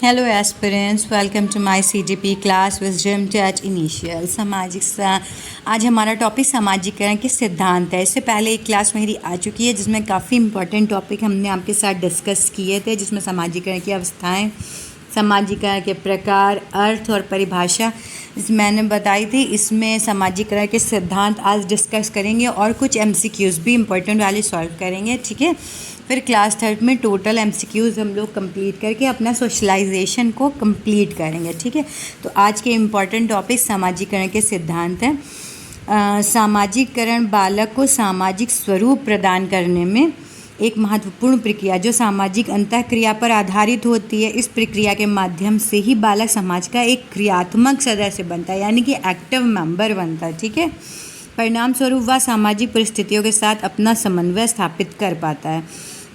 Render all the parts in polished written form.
Hello aspirants, welcome to my CGP class wisdom touch initial आज हमारा topic समाजीकरण के सिद्धांत है। इससे पहले एक क्लास मेरी आ चुकी है जिसमें काफ़ी इंपॉर्टेंट टॉपिक हमने आपके साथ डिस्कस किए थे, जिसमें समाजीकरण की अवस्थाएं, समाजीकरण के प्रकार, अर्थ और परिभाषा मैंने बताई थी। इसमें समाजीकरण के सिद्धांत आज डिस्कस करेंगे और कुछ एमसीक्यूज़ भी इम्पोर्टेंट वाले सॉल्व करेंगे, ठीक है। फिर क्लास थर्ड में टोटल एमसीक्यूज़ हम लोग कंप्लीट करके अपना सोशलाइजेशन को कंप्लीट करेंगे, ठीक है। तो आज के इम्पॉर्टेंट टॉपिक समाजीकरण के सिद्धांत हैं। सामाजिकरण बालक को सामाजिक स्वरूप प्रदान करने में एक महत्वपूर्ण प्रक्रिया जो सामाजिक अंतःक्रिया पर आधारित होती है। इस प्रक्रिया के माध्यम से ही बालक समाज का एक क्रियात्मक सदस्य बनता है, यानी कि एक्टिव मेंबर बनता है, ठीक है। परिणाम स्वरूप वह सामाजिक परिस्थितियों के साथ अपना समन्वय स्थापित कर पाता है।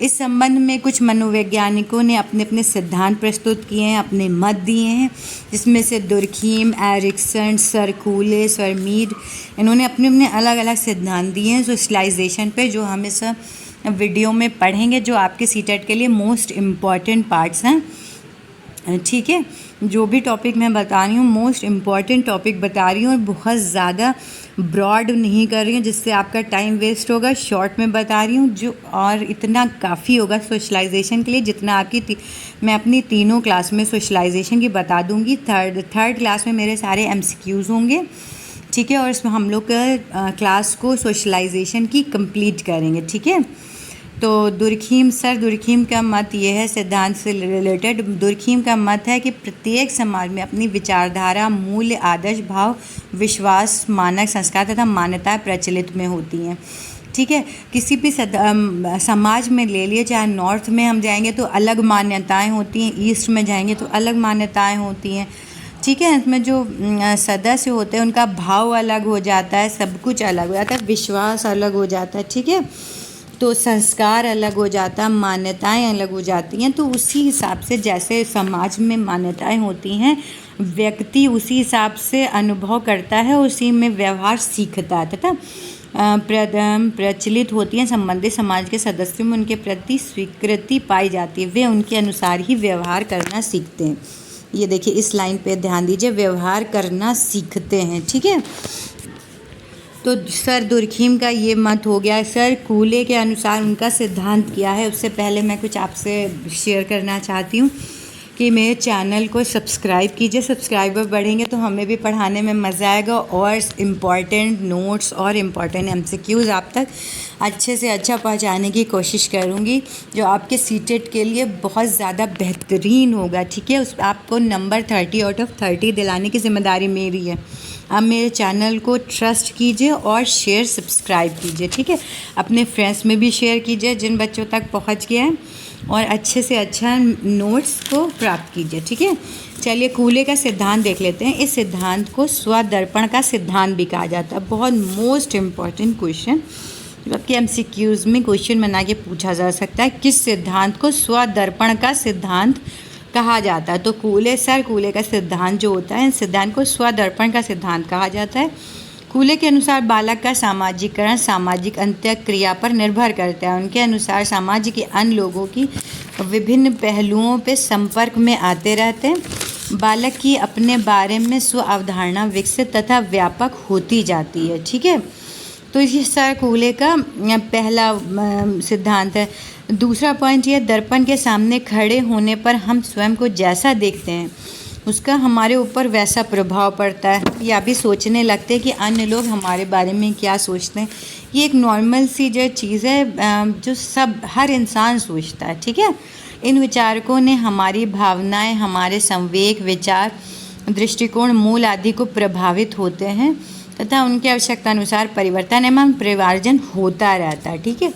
इस संबंध में कुछ मनोवैज्ञानिकों ने अपने अपने सिद्धांत प्रस्तुत किए हैं, अपने मत दिए हैं, जिसमें से दुर्खीम, एरिक्सन, सरकूले, सरमीड, इन्होंने अपने अपने अलग अलग सिद्धांत दिए हैं सोशलाइजेशन पे, जो हम इस वीडियो में पढ़ेंगे, जो आपके सीटेट के लिए मोस्ट इम्पॉर्टेंट पार्ट्स हैं, ठीक है। जो भी टॉपिक मैं बता रही हूँ मोस्ट इम्पॉर्टेंट टॉपिक बता रही हूँ और बहुत ज़्यादा ब्रॉड नहीं कर रही हूँ जिससे आपका टाइम वेस्ट होगा। शॉर्ट में बता रही हूँ जो, और इतना काफ़ी होगा सोशलाइजेशन के लिए जितना आपकी मैं अपनी तीनों क्लास में सोशलाइजेशन की बता दूँगी। थर्ड क्लास में मेरे सारे एमसीक्यूज़ होंगे, ठीक है, और इसमें हम लोग क्लास को सोशलाइजेशन की कंप्लीट करेंगे, ठीक है। तो दुर्खीम का मत ये है, सिद्धांत से रिलेटेड दुर्खीम का मत है कि प्रत्येक समाज में अपनी विचारधारा, मूल्य, आदर्श, भाव, विश्वास, मानक, संस्कार तथा मान्यताएं प्रचलित में होती हैं, ठीक है। किसी भी समाज में ले लिए, चाहे नॉर्थ में हम जाएंगे तो अलग मान्यताएं होती हैं, ईस्ट में जाएंगे तो अलग मान्यताएं होती हैं, ठीक है। इसमें जो सदस्य होते हैं उनका भाव अलग हो जाता है, सब कुछ अलग हो जाता है, विश्वास अलग हो जाता है, ठीक है। तो संस्कार अलग हो जाता है, मान्यताएं अलग हो जाती हैं। तो उसी हिसाब से जैसे समाज में मान्यताएं होती हैं, व्यक्ति उसी हिसाब से अनुभव करता है, उसी में व्यवहार सीखता है तथा प्रचलित होती हैं। संबंधित समाज के सदस्यों में उनके प्रति स्वीकृति पाई जाती है, वे उनके अनुसार ही व्यवहार करना सीखते हैं। ये देखिए, इस लाइन पे ध्यान दीजिए, व्यवहार करना सीखते हैं, ठीक है। तो सर दुर्खीम का ये मत हो गया। सर कूले के अनुसार उनका सिद्धांत क्या है, उससे पहले मैं कुछ आपसे शेयर करना चाहती हूँ कि मेरे चैनल को सब्सक्राइब कीजिए। सब्सक्राइबर बढ़ेंगे तो हमें भी पढ़ाने में मज़ा आएगा और इम्पॉर्टेंट नोट्स और इम्पॉर्टेंट एमसीक्यूज़ आप तक अच्छे से अच्छा पहुंचाने की कोशिश करूंगी, जो आपके सीटेट के लिए बहुत ज़्यादा बेहतरीन होगा, ठीक है। उस आपको नंबर 30 आउट ऑफ 30 दिलाने की जिम्मेदारी मेरी है। आप मेरे चैनल को ट्रस्ट कीजिए और शेयर सब्सक्राइब कीजिए, ठीक है। अपने फ्रेंड्स में भी शेयर कीजिए जिन बच्चों तक पहुंच गया है, और अच्छे से अच्छा नोट्स को प्राप्त कीजिए, ठीक है। चलिए कूले का सिद्धांत देख लेते हैं। इस सिद्धांत को स्वदर्पण का सिद्धांत भी कहा जाता है। बहुत मोस्ट इम्पॉर्टेंट क्वेश्चन जो आपके एमसीक्यूज़ में क्वेश्चन बना के पूछा जा सकता है, किस सिद्धांत को स्वदर्पण का सिद्धांत कहा जाता है। तो कूले का सिद्धांत जो होता है, इस सिद्धांत को स्वदर्पण का सिद्धांत कहा जाता है। कूले के अनुसार बालक का सामाजिकरण सामाजिक अंतःक्रिया पर निर्भर करता है। उनके अनुसार समाज के अन्य लोगों की विभिन्न पहलुओं पे संपर्क में आते रहते हैं। बालक की अपने बारे में स्व अवधारणा विकसित तथा व्यापक होती जाती है, ठीक है। तो ये सर कूले का पहला सिद्धांत है। दूसरा पॉइंट ये, दर्पण के सामने खड़े होने पर हम स्वयं को जैसा देखते हैं उसका हमारे ऊपर वैसा प्रभाव पड़ता है, या भी सोचने लगते हैं कि अन्य लोग हमारे बारे में क्या सोचते हैं। ये एक नॉर्मल सी जो चीज़ है जो हर इंसान सोचता है, ठीक है। इन विचारकों ने हमारी भावनाएं, हमारे संवेग, विचार, दृष्टिकोण, मूल आदि को प्रभावित होते हैं तथा उनके आवश्यकता अनुसार परिवर्तन एवं परिवार्जन होता रहता है, ठीक है।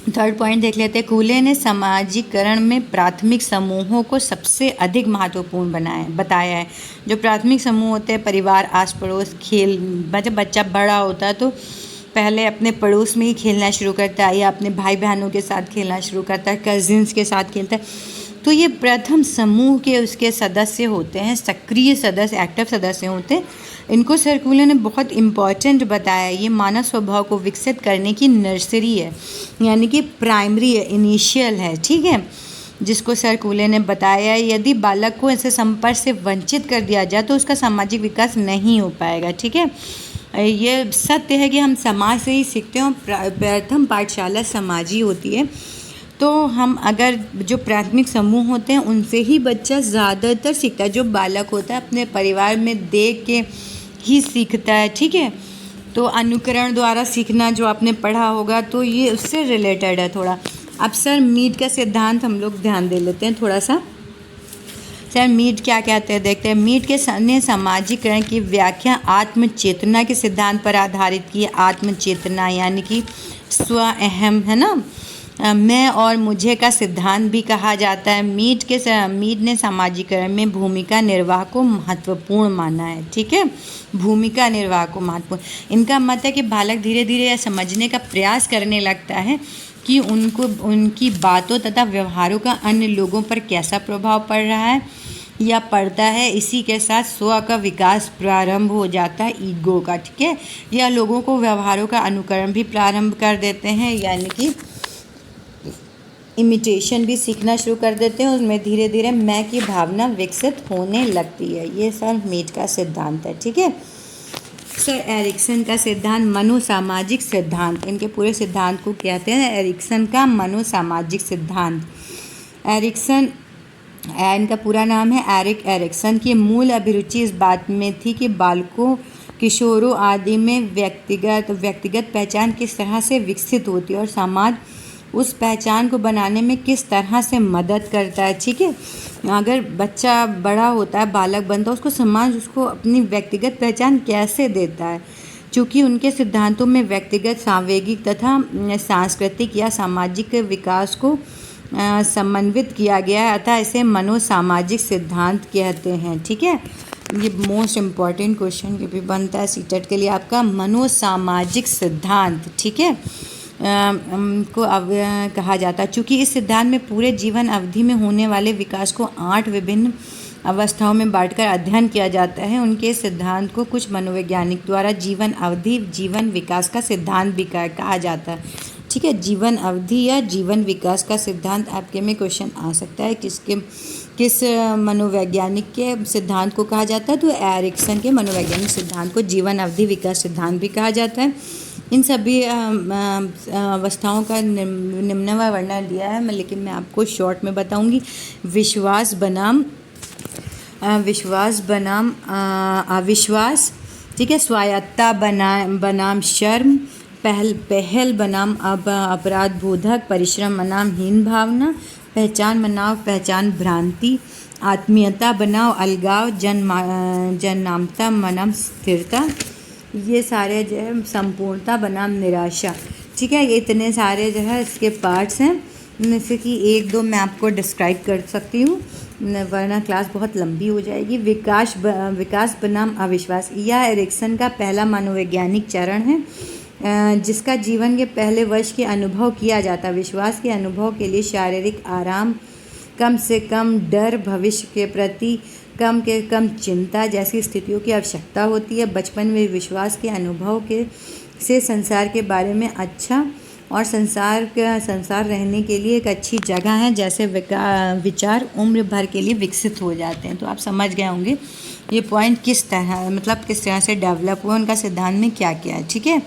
थर्ड पॉइंट देख लेते हैं। कूले ने समाजीकरण में प्राथमिक समूहों को सबसे अधिक महत्वपूर्ण बताया है। जो प्राथमिक समूह होते हैं, परिवार, आस पड़ोस, खेल, जब बच्चा बड़ा होता है तो पहले अपने पड़ोस में ही खेलना शुरू करता है, या अपने भाई बहनों के साथ खेलना शुरू करता है, कजिन्स के साथ खेलता है। तो ये प्रथम समूह के उसके सदस्य होते हैं, सक्रिय सदस्य, एक्टिव सदस्य होते हैं। इनको सरकूले ने बहुत इम्पॉर्टेंट बताया। ये मानव स्वभाव को विकसित करने की नर्सरी है, यानी कि प्राइमरी है, इनिशियल है, ठीक है। जिसको सर कूले ने बताया, यदि बालक को ऐसे संपर्क से वंचित कर दिया जाए तो उसका सामाजिक विकास नहीं हो पाएगा। ठीक है, ये सत्य है कि हम समाज से ही सीखते हैं और प्रथम पाठशाला समाज ही होती है। तो हम अगर जो प्राथमिक समूह होते हैं उनसे ही बच्चा ज़्यादातर सीखता है। जो बालक होता है अपने परिवार में देख के ही सीखता है। ठीक है, तो अनुकरण द्वारा सीखना जो आपने पढ़ा होगा, तो ये उससे रिलेटेड है थोड़ा। अब सर मीड का सिद्धांत हम लोग ध्यान दे लेते हैं थोड़ा सा। सर मीड क्या कहते हैं देखते हैं। मीड के ने सामाजिकरण की व्याख्या आत्मचेतना के सिद्धांत पर आधारित की। आत्मचेतना यानी कि स्व अहम, है ना, मैं और मुझे का सिद्धांत भी कहा जाता है। मीड ने सामाजिकरण में भूमिका निर्वाह को महत्वपूर्ण माना है। ठीक है, भूमिका निर्वाह को महत्वपूर्ण। इनका मत है कि बालक धीरे धीरे यह समझने का प्रयास करने लगता है कि उनकी बातों तथा व्यवहारों का अन्य लोगों पर कैसा प्रभाव पड़ रहा है या पड़ता है। इसी के साथ स्व का विकास प्रारंभ हो जाता है, ईगो का। ठीक है, या लोगों को व्यवहारों का अनुकरण भी प्रारंभ कर देते हैं, यानी कि इमिटेशन भी सीखना शुरू कर देते हैं। उसमें धीरे धीरे मैं की भावना विकसित होने लगती है। ये सर मीड का सिद्धांत है। ठीक है, सर एरिक्सन का सिद्धांत मनोसामाजिक सिद्धांत, इनके पूरे सिद्धांत को कहते हैं एरिक्सन का मनोसामाजिक सिद्धांत। एरिक्सन, इनका पूरा नाम है एरिक एरिक्सन। की मूल अभिरुचि इस बात में थी कि बालकों, किशोरों आदि में व्यक्तिगत पहचान किस तरह से विकसित होती है और समाज उस पहचान को बनाने में किस तरह से मदद करता है। ठीक है, अगर बच्चा बड़ा होता है, बालक बनता है, उसको समाज उसको अपनी व्यक्तिगत पहचान कैसे देता है। चूँकि उनके सिद्धांतों में व्यक्तिगत, सांवेगिक तथा सांस्कृतिक या सामाजिक विकास को समन्वित किया गया है, अतः इसे मनोसामाजिक सिद्धांत कहते हैं। ठीक है, ये मोस्ट इम्पॉर्टेंट क्वेश्चन ये भी बनता है सीटेट के लिए आपका, मनोसामाजिक सिद्धांत। ठीक है, को कहा जाता है। चूँकि इस सिद्धांत में पूरे जीवन अवधि में होने वाले विकास को 8 विभिन्न अवस्थाओं में बांटकर अध्ययन किया जाता है। उनके सिद्धांत को कुछ मनोवैज्ञानिक द्वारा जीवन अवधि जीवन विकास का सिद्धांत भी कहा जाता है। ठीक है, जीवन अवधि या जीवन विकास का सिद्धांत आपके में क्वेश्चन आ सकता है। किस मनोवैज्ञानिक के सिद्धांत को कहा जाता है, तो एरिक्सन के मनोवैज्ञानिक सिद्धांत को जीवन अवधि विकास सिद्धांत भी कहा जाता है। इन सभी अवस्थाओं का निम्नवत वर्णन दिया है, लेकिन मैं आपको शॉर्ट में बताऊंगी। विश्वास बनाम अविश्वास। ठीक है, स्वायत्ता बनाम शर्म, पहल बनाम अपराध बोधक, परिश्रम बनाम हीन भावना, पहचान बनाम पहचान भ्रांति, आत्मीयता बनाम अलगाव, जननामता बनाम स्थिरता। ये सारे जो है संपूर्णता बनाम निराशा। ठीक है, ये इतने सारे जो है इसके पार्ट्स हैं, जैसे कि 1-2 मैं आपको डिस्क्राइब कर सकती हूँ, वरना क्लास बहुत लंबी हो जाएगी। विकास बनाम अविश्वास, यह एरिक्सन का पहला मनोवैज्ञानिक चरण है जिसका जीवन के पहले वर्ष के अनुभव किया जाता है। विश्वास के अनुभव के लिए शारीरिक आराम, कम से कम डर, भविष्य के प्रति कम से कम चिंता जैसी स्थितियों की आवश्यकता होती है। बचपन में विश्वास के अनुभव से संसार के बारे में अच्छा और संसार रहने के लिए एक अच्छी जगह है जैसे विचार उम्र भर के लिए विकसित हो जाते हैं। तो आप समझ गए होंगे ये पॉइंट किस तरह से डेवलप हुआ, उनका सिद्धांत में क्या क्या है। ठीक है,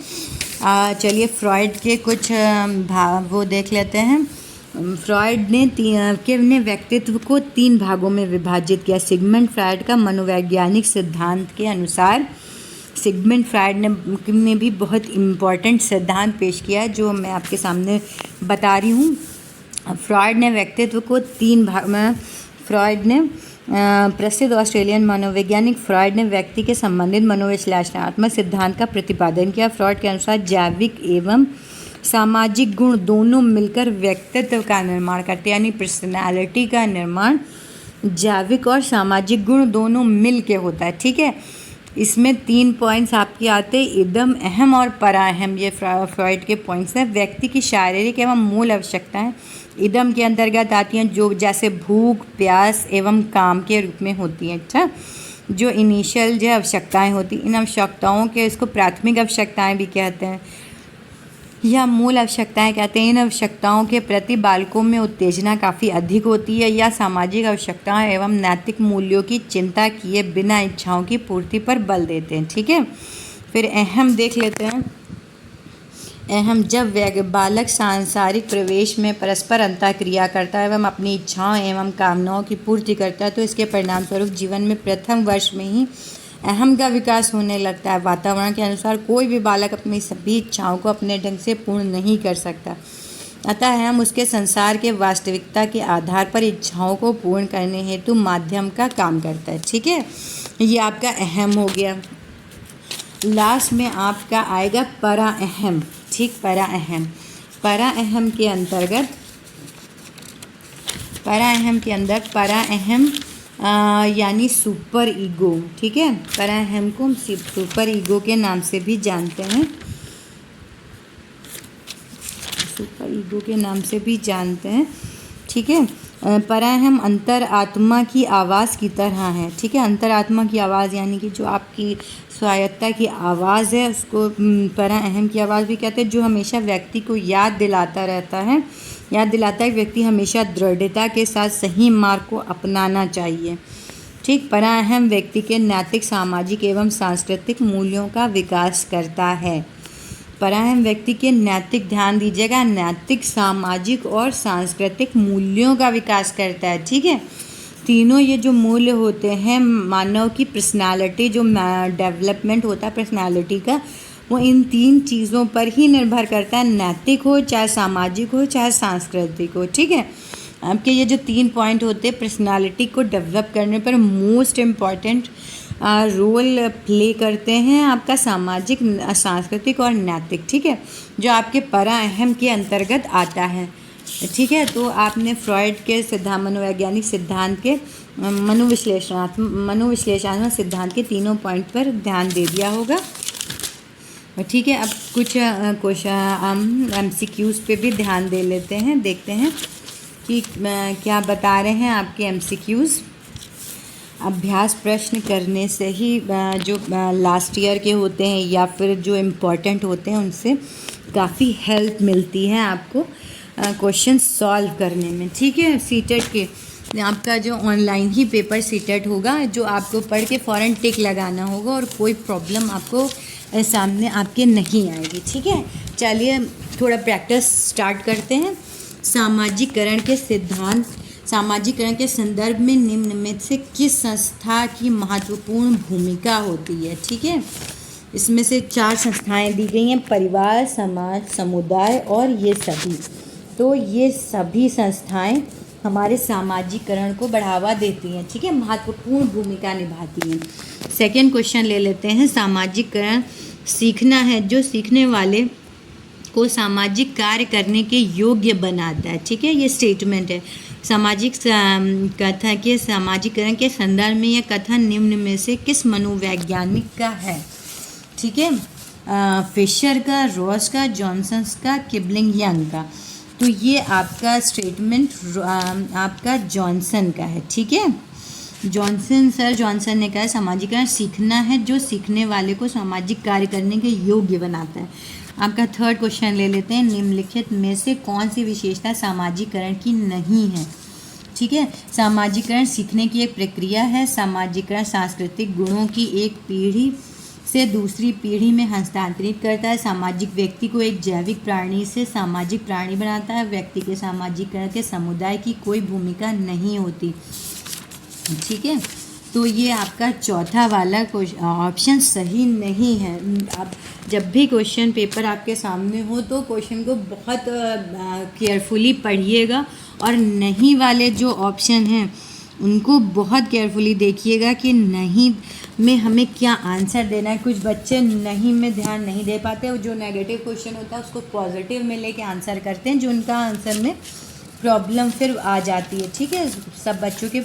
चलिए फ्रॉइड के कुछ वो देख लेते हैं। फ्रॉइड ने व्यक्तित्व को 3 भागों में विभाजित किया। सिगमंड फ्रॉइड का मनोवैज्ञानिक सिद्धांत के अनुसार, सिगमंड फ्रॉइड ने भी बहुत इम्पॉर्टेंट सिद्धांत पेश किया है जो मैं आपके सामने बता रही हूँ। फ्रॉइड ने व्यक्तित्व को 3 भाग में, प्रसिद्ध ऑस्ट्रेलियन मनोवैज्ञानिक फ्रॉइड ने व्यक्ति के संबंधित मनोविश्लेषणात्मक सिद्धांत का प्रतिपादन किया। फ्रॉइड के अनुसार जैविक एवं सामाजिक गुण दोनों मिलकर व्यक्तित्व का निर्माण करते हैं, यानी पर्सनैलिटी का निर्माण जैविक और सामाजिक गुण दोनों मिल के होता है। ठीक है, इसमें 3 पॉइंट्स आपके आते हैं, इदम, अहम और पराअहम। ये फ्रॉइड के पॉइंट्स हैं। व्यक्ति की शारीरिक एवं मूल आवश्यकताएं इदम के अंतर्गत आती हैं, जो जैसे भूख, प्यास एवं काम के रूप में होती हैं। अच्छा, जो इनिशियल जो आवश्यकताएं होती, इन आवश्यकताओं के इसको प्राथमिक आवश्यकताएं भी कहते हैं। यह मूल आवश्यकताएं कहते हैं। इन आवश्यकताओं के प्रति बालकों में उत्तेजना काफ़ी अधिक होती है। या सामाजिक आवश्यकताओं एवं नैतिक मूल्यों की चिंता किए बिना इच्छाओं की पूर्ति पर बल देते हैं। ठीक है, फिर अहम देख लेते हैं। अहम, जब बालक सांसारिक प्रवेश में परस्पर अंतःक्रिया करता है एवं अपनी इच्छाओं एवं कामनाओं की पूर्ति करता है तो इसके परिणाम स्वरूप जीवन में प्रथम वर्ष में ही अहम का विकास होने लगता है। वातावरण के अनुसार कोई भी बालक अपनी सभी इच्छाओं को अपने ढंग से पूर्ण नहीं कर सकता, अतः अहम उसके संसार के वास्तविकता के आधार पर इच्छाओं को पूर्ण करने हेतु माध्यम का काम करता है। ठीक है, ये आपका अहम हो गया। लास्ट में आपका आएगा परा अहम। ठीक, परा अहम। परा अहम के अंतर्गत परा अहम यानी सुपर ईगो। ठीक है, परा अहम को हम सुपर ईगो के नाम से भी जानते हैं। सुपर ईगो के नाम से भी जानते हैं। ठीक है, पराअहम अंतर आत्मा की आवाज़ की तरह है। ठीक है, अंतर आत्मा की आवाज़ यानी कि जो आपकी स्वायत्ता की आवाज़ है उसको पराअहम की आवाज़ भी कहते हैं, जो हमेशा व्यक्ति को याद दिलाता है कि व्यक्ति हमेशा दृढ़ता के साथ सही मार्ग को अपनाना चाहिए। ठीक, पराअहम व्यक्ति के नैतिक, सामाजिक एवं सांस्कृतिक मूल्यों का विकास करता है। पराअहम व्यक्ति के नैतिक, ध्यान दीजिएगा, नैतिक, सामाजिक और सांस्कृतिक मूल्यों का विकास करता है। ठीक है, तीनों ये जो मूल्य होते हैं मानव की पर्सनालिटी, जो डेवलपमेंट होता है पर्सनालिटी का, वो इन तीन चीज़ों पर ही निर्भर करता है, नैतिक हो, चाहे सामाजिक हो, चाहे सांस्कृतिक हो। ठीक है, आपके ये जो 3 पॉइंट होते हैं पर्सनालिटी को डेवलप करने पर मोस्ट इम्पॉर्टेंट रोल प्ले करते हैं आपका सामाजिक, सांस्कृतिक और नैतिक। ठीक है, जो आपके पराअहम के अंतर्गत आता है। ठीक है, तो आपने फ्रॉइड के सिद्धांत, मनोवैज्ञानिक सिद्धांत के मनोविश्लेषणात्मक सिद्धांत के तीनों पॉइंट पर ध्यान दे दिया होगा। ठीक है, अब कुछ हम MCQs पे भी ध्यान दे लेते हैं, देखते हैं कि क्या बता रहे हैं आपके MCQs। अभ्यास प्रश्न करने से ही जो लास्ट ईयर के होते हैं या फिर जो इम्पोर्टेंट होते हैं उनसे काफ़ी हेल्प मिलती है आपको क्वेश्चन सॉल्व करने में। ठीक है, सीटेट के आपका जो ऑनलाइन ही पेपर सीटेट होगा, जो आपको पढ़ के फ़ौरन टिक लगाना होगा और कोई प्रॉब्लम आपको सामने आपके नहीं आएगी। ठीक है, चलिए थोड़ा प्रैक्टिस स्टार्ट करते हैं। सामाजिकरण के सिद्धांत, सामाजिकरण के संदर्भ में निम्न में से किस संस्था की महत्वपूर्ण भूमिका होती है। ठीक है, इसमें से 4 संस्थाएं दी गई हैं, परिवार, समाज, समुदाय और ये सभी। तो ये सभी संस्थाएं हमारे सामाजिकरण को बढ़ावा देती हैं। ठीक है, महत्वपूर्ण भूमिका निभाती हैं। सेकेंड क्वेश्चन ले लेते हैं। सामाजिकरण सीखना है जो सीखने वाले को सामाजिक कार्य करने के योग्य बनाता है। ठीक है, ये स्टेटमेंट है। सामाजिक कथन के सामाजिकरण के संदर्भ में यह कथन निम्न में से किस मनोवैज्ञानिक का है। ठीक है, फिशर का, रॉस का, जॉनसन का, किपलिंग यंग का। तो ये आपका स्टेटमेंट आपका जॉनसन का है। ठीक है, जॉनसन ने कहा सामाजिकरण सीखना है जो सीखने वाले को सामाजिक कार्य करने के योग्य बनाता है। आपका थर्ड क्वेश्चन ले लेते हैं। निम्नलिखित में से कौन सी विशेषता सामाजिकरण की नहीं है। ठीक है, सामाजिकरण सीखने की एक प्रक्रिया है। सामाजिकरण सांस्कृतिक गुणों की एक पीढ़ी से दूसरी पीढ़ी में हस्तांतरित करता है। सामाजिक व्यक्ति को एक जैविक प्राणी से सामाजिक प्राणी बनाता है। व्यक्ति के सामाजिकरण के समुदाय की कोई भूमिका नहीं होती। ठीक है, तो ये आपका चौथा वाला ऑप्शन सही नहीं है। अब जब भी क्वेश्चन पेपर आपके सामने हो तो क्वेश्चन को बहुत केयरफुली पढ़िएगा और नहीं वाले जो ऑप्शन हैं उनको बहुत केयरफुली देखिएगा कि नहीं में हमें क्या आंसर देना है। कुछ बच्चे नहीं में ध्यान नहीं दे पाते, जो नेगेटिव क्वेश्चन होता है उसको पॉजिटिव में लेके आंसर करते हैं, जो उनका आंसर में प्रॉब्लम फिर आ जाती है। ठीक है, सब बच्चों के,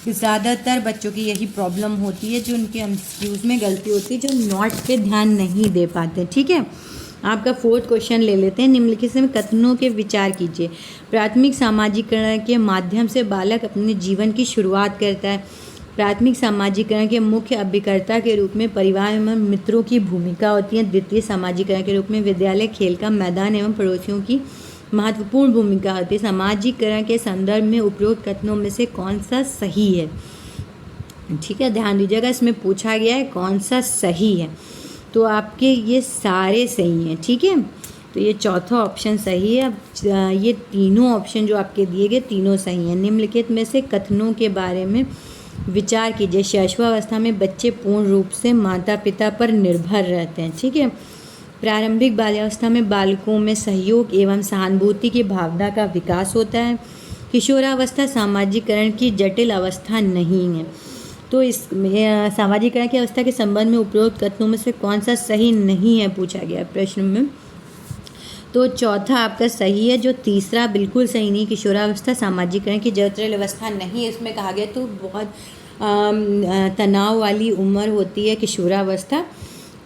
ज़्यादातर बच्चों की यही प्रॉब्लम होती है, जो उनके MCQs में गलती होती है, जो नोट पे ध्यान नहीं दे पाते। ठीक है, आपका फोर्थ क्वेश्चन ले लेते हैं। निम्नलिखित में कथनों के विचार कीजिए। प्राथमिक सामाजिकरण के माध्यम से बालक अपने जीवन की शुरुआत करता है। प्राथमिक सामाजिकरण के मुख्य अभिकर्ता के रूप में परिवार एवं मित्रों की भूमिका होती है। द्वितीय सामाजिकरण के रूप में विद्यालय, खेल का मैदान एवं पड़ोसियों की महत्वपूर्ण भूमिका होती है। सामाजिकरण के संदर्भ में उपरोक्त कथनों में से कौन सा सही है? ठीक है, ध्यान दीजिएगा, इसमें पूछा गया है कौन सा सही है, तो आपके ये सारे सही हैं। ठीक है, तो ये चौथा ऑप्शन सही है। अब ये तीनों ऑप्शन जो आपके दिए गए तीनों सही हैं। निम्नलिखित में से कथनों के बारे में विचार कीजिए। शैशवावस्था में बच्चे पूर्ण रूप से माता पिता पर निर्भर रहते हैं। ठीक है, प्रारंभिक बाल्यावस्था में बालकों में सहयोग एवं सहानुभूति की भावना का विकास होता है। किशोरावस्था सामाजिकरण की जटिल अवस्था नहीं है। तो इस सामाजिकरण की अवस्था के संबंध में उपरोक्त कथनों में से कौन सा सही नहीं है पूछा गया प्रश्न में। तो चौथा आपका सही है, जो तीसरा बिल्कुल सही नहीं। किशोरावस्था सामाजिकरण की जटिल अवस्था नहीं है, इसमें कहा गया। तो बहुत तनाव वाली उम्र होती है किशोरावस्था।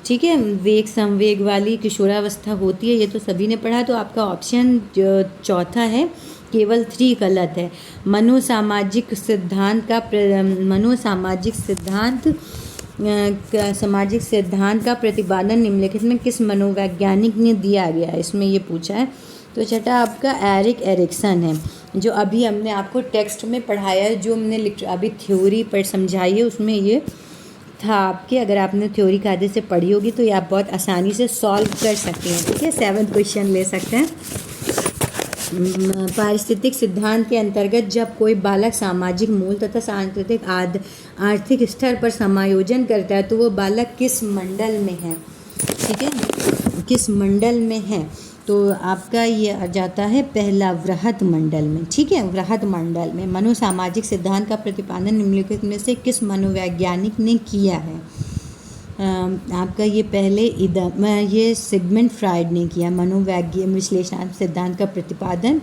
ठीक है, वेग संवेग वाली किशोरावस्था होती है, ये तो सभी ने पढ़ा। तो आपका ऑप्शन जो चौथा है केवल 3 गलत है। मनोसामाजिक सिद्धांत का प्रतिपादन निम्नलिखित में किस मनोवैज्ञानिक ने दिया गया है, इसमें ये पूछा है। तो छठा आपका एरिक एरिक्सन है, जो अभी हमने आपको टेक्स्ट में पढ़ाया है, जो हमने अभी थ्योरी पर समझाई है, उसमें ये था आपके। अगर आपने थ्योरी कायदे से पढ़ी होगी तो ये आप बहुत आसानी से सॉल्व कर सकते हैं। ठीक है, 7 क्वेश्चन ले सकते हैं। पारिस्थितिक सिद्धांत के अंतर्गत जब कोई बालक सामाजिक मूल तथा सांस्कृतिक आर्थिक स्तर पर समायोजन करता है तो वो बालक किस मंडल में है? ठीक है, किस मंडल में है? तो आपका ये आ जाता है पहला वृहत मंडल में। ठीक है, वृहत मंडल में। मनोसामाजिक सिद्धांत का प्रतिपादन निम्नलिखित में से किस मनोवैज्ञानिक ने किया है? आपका ये पहले ये सिगमंड फ्राइड ने किया। मनोवैज्ञानिक विश्लेषणात्मक सिद्धांत का प्रतिपादन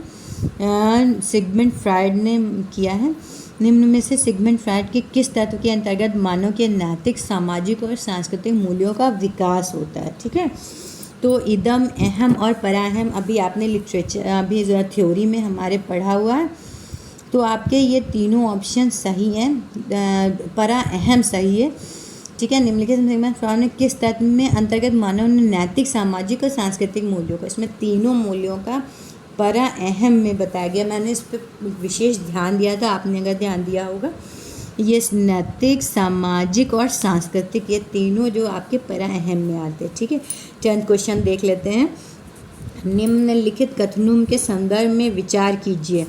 सिगमंड फ्राइड ने किया है। निम्न में से सिगमंड फ्राइड के किस तत्व के अंतर्गत मानव के नैतिक, सामाजिक और सांस्कृतिक मूल्यों का विकास होता है? ठीक है, तो इदम, अहम और पराअहम अभी आपने लिटरेचर अभी थ्योरी में हमारे पढ़ा हुआ है। तो आपके ये तीनों ऑप्शन सही हैं। पराअहम सही है। ठीक है, निम्नलिखित सिगमंड फ्राइड ने किस तत्व में अंतर्गत मानव ने नैतिक, सामाजिक और सांस्कृतिक मूल्यों का, इसमें तीनों मूल्यों का पराअहम में बताया गया। मैंने इस पर विशेष ध्यान दिया था, आपने अगर ध्यान दिया होगा। ये नैतिक, सामाजिक और सांस्कृतिक, ये तीनों जो आपके पराअहम में आते हैं। ठीक है, 10th क्वेश्चन देख लेते हैं। निम्नलिखित कथनों के संदर्भ में विचार कीजिए।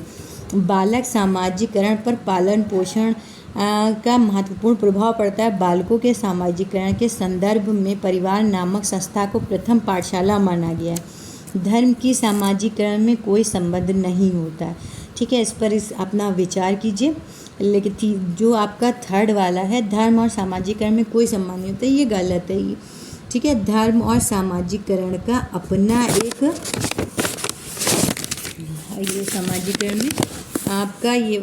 बालक सामाजिकरण पर पालन पोषण का महत्वपूर्ण प्रभाव पड़ता है। बालकों के सामाजिकरण के संदर्भ में परिवार नामक संस्था को प्रथम पाठशाला माना गया है। धर्म की सामाजिकरण में कोई संबंध नहीं होता है। ठीक है, इस पर अपना विचार कीजिए। लेकिन जो आपका थर्ड वाला है, धर्म और सामाजिकरण में कोई संबंध नहीं होता, ये गलत है। ये ठीक है, धर्म और सामाजिकरण का अपना एक ये सामाजिकरण में आपका ये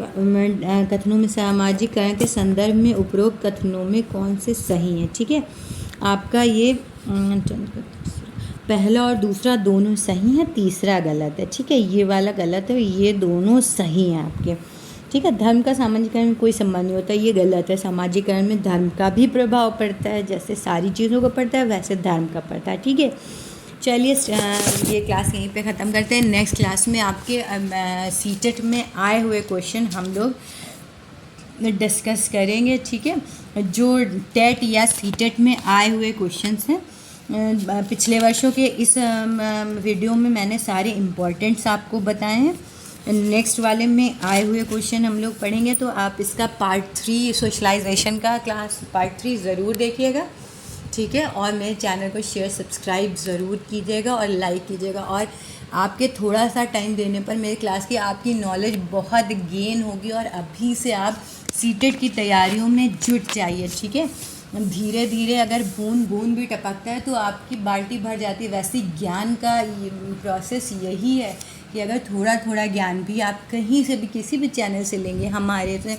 कथनों में सामाजिकरण के संदर्भ में उपरोक्त कथनों में कौन से सही हैं? ठीक है, आपका ये पहला और दूसरा दोनों सही हैं, तीसरा गलत है। ठीक है, ये वाला गलत है, ये दोनों सही हैं आपके। ठीक है, धर्म का सामाजिकरण में कोई संबंध नहीं होता, ये गलत है। सामाजिकरण में धर्म का भी प्रभाव पड़ता है, जैसे सारी चीज़ों का पड़ता है वैसे धर्म का पड़ता है। ठीक है, चलिए ये क्लास यहीं पे ख़त्म करते हैं। नेक्स्ट क्लास में आपके सीटेट में आए हुए क्वेश्चन हम लोग डिस्कस करेंगे। ठीक है, जो टेट या सीटेट में आए हुए क्वेश्चंस हैं पिछले वर्षों के, इस वीडियो में मैंने सारे इम्पोर्टेंट्स आपको बताए हैं। नेक्स्ट वाले में आए हुए क्वेश्चन हम लोग पढ़ेंगे, तो आप इसका पार्ट 3 सोशलाइजेशन का क्लास पार्ट 3 ज़रूर देखिएगा। ठीक है, और मेरे चैनल को शेयर सब्सक्राइब ज़रूर कीजिएगा और लाइक कीजिएगा। और आपके थोड़ा सा टाइम देने पर मेरे क्लास की आपकी नॉलेज बहुत गेन होगी, और अभी से आप सीटेट की तैयारियों में जुट जाइए। ठीक है, धीरे धीरे अगर बूंद बूंद भी टपकता है तो आपकी बाल्टी भर जाती है। वैसे ज्ञान का प्रोसेस यही है कि अगर थोड़ा थोड़ा ज्ञान भी आप कहीं से भी किसी भी चैनल से लेंगे, हमारे से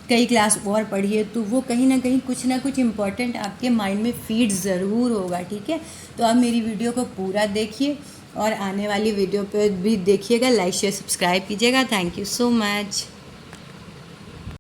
कई क्लास और पढ़िए, तो वो कहीं ना कुछ इम्पोर्टेंट आपके माइंड में फीड ज़रूर होगा। ठीक है, तो आप मेरी वीडियो को पूरा देखिए और आने वाली वीडियो पे भी देखिएगा। लाइक शेयर सब्सक्राइब कीजिएगा। Thank you so much.